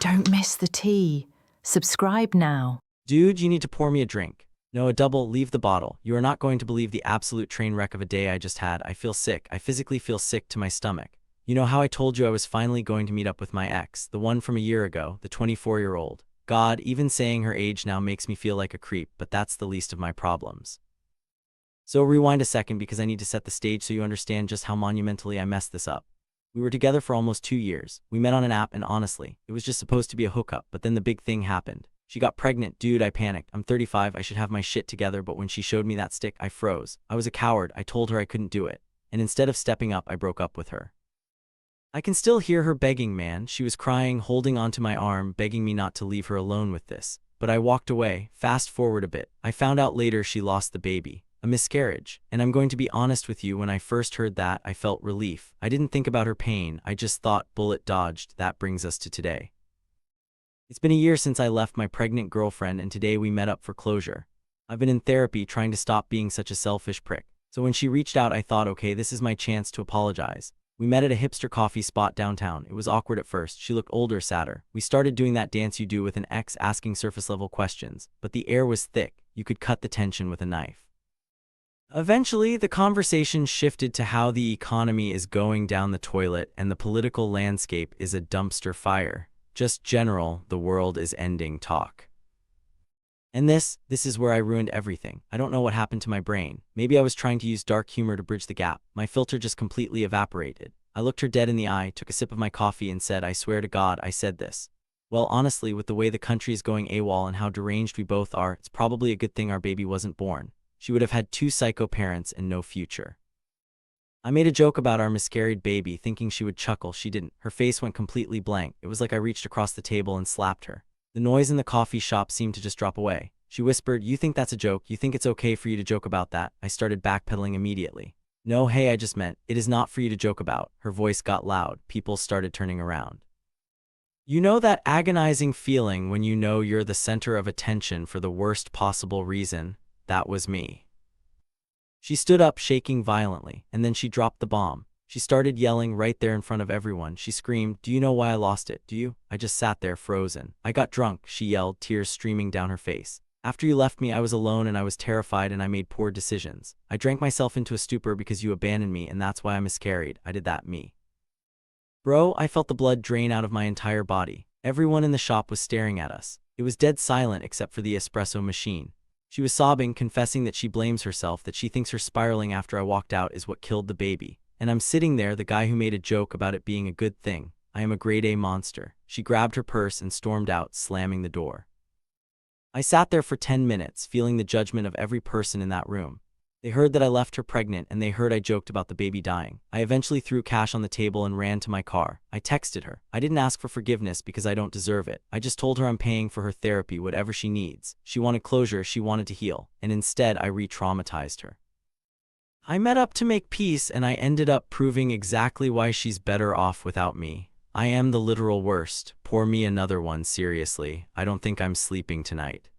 Don't miss the tea. Subscribe now. Dude, you need to pour me a drink. No, a double, leave the bottle. You are not going to believe the absolute train wreck of a day I just had. I feel sick. I physically feel sick to my stomach. You know how I told you I was finally going to meet up with my ex, the one from a year ago, the 24-year-old. God, even saying her age now makes me feel like a creep, but that's the least of my problems. So rewind a second because I need to set the stage so you understand just how monumentally I messed this up. We were together for almost 2 years. We met on an app and honestly, it was just supposed to be a hookup, but then the big thing happened. She got pregnant. Dude, I panicked. I'm 35, I should have my shit together, but when she showed me that stick, I froze. I was a coward. I told her I couldn't do it. And instead of stepping up, I broke up with her. I can still hear her begging, man. She was crying, holding onto my arm, begging me not to leave her alone with this. But I walked away. Fast forward a bit. I found out later she lost the baby. A miscarriage. And I'm going to be honest with you, when I first heard that, I felt relief. I didn't think about her pain. I just thought, bullet dodged. That brings us to today. It's been a year since I left my pregnant girlfriend, and today we met up for closure. I've been in therapy trying to stop being such a selfish prick. So when she reached out, I thought, okay, this is my chance to apologize. We met at a hipster coffee spot downtown. It was awkward at first. She looked older, sadder. We started doing that dance you do with an ex, asking surface-level questions. But the air was thick. You could cut the tension with a knife. Eventually, the conversation shifted to how the economy is going down the toilet and the political landscape is a dumpster fire. Just general, the world is ending talk. And this is where I ruined everything. I don't know what happened to my brain. Maybe I was trying to use dark humor to bridge the gap. My filter just completely evaporated. I looked her dead in the eye, took a sip of my coffee and said, I swear to God, I said this. Well, honestly, with the way the country is going AWOL and how deranged we both are, it's probably a good thing our baby wasn't born. She would have had 2 psycho parents and no future. I made a joke about our miscarried baby, thinking she would chuckle. She didn't. Her face went completely blank. It was like I reached across the table and slapped her. The noise in the coffee shop seemed to just drop away. She whispered, you think that's a joke? You think it's okay for you to joke about that? I started backpedaling immediately. No, hey, I just meant, it is not for you to joke about. Her voice got loud. People started turning around. You know that agonizing feeling when you know you're the center of attention for the worst possible reason? That was me. She stood up, shaking violently, and then she dropped the bomb. She started yelling right there in front of everyone. She screamed, do you know why I lost it? Do you? I just sat there frozen. I got drunk, she yelled, tears streaming down her face. After you left me, I was alone and I was terrified and I made poor decisions. I drank myself into a stupor because you abandoned me, and that's why I miscarried. I did that, me. Bro, I felt the blood drain out of my entire body. Everyone in the shop was staring at us. It was dead silent except for the espresso machine. She was sobbing, confessing that she blames herself, that she thinks her spiraling after I walked out is what killed the baby. And I'm sitting there, the guy who made a joke about it being a good thing. I am a grade A monster. She grabbed her purse and stormed out, slamming the door. I sat there for 10 minutes, feeling the judgment of every person in that room. They heard that I left her pregnant, and they heard I joked about the baby dying. I eventually threw cash on the table and ran to my car. I texted her. I didn't ask for forgiveness because I don't deserve it. I just told her I'm paying for her therapy, whatever she needs. She wanted closure, she wanted to heal, and instead I re-traumatized her. I met up to make peace, and I ended up proving exactly why she's better off without me. I am the literal worst. Pour me another one, seriously. I don't think I'm sleeping tonight.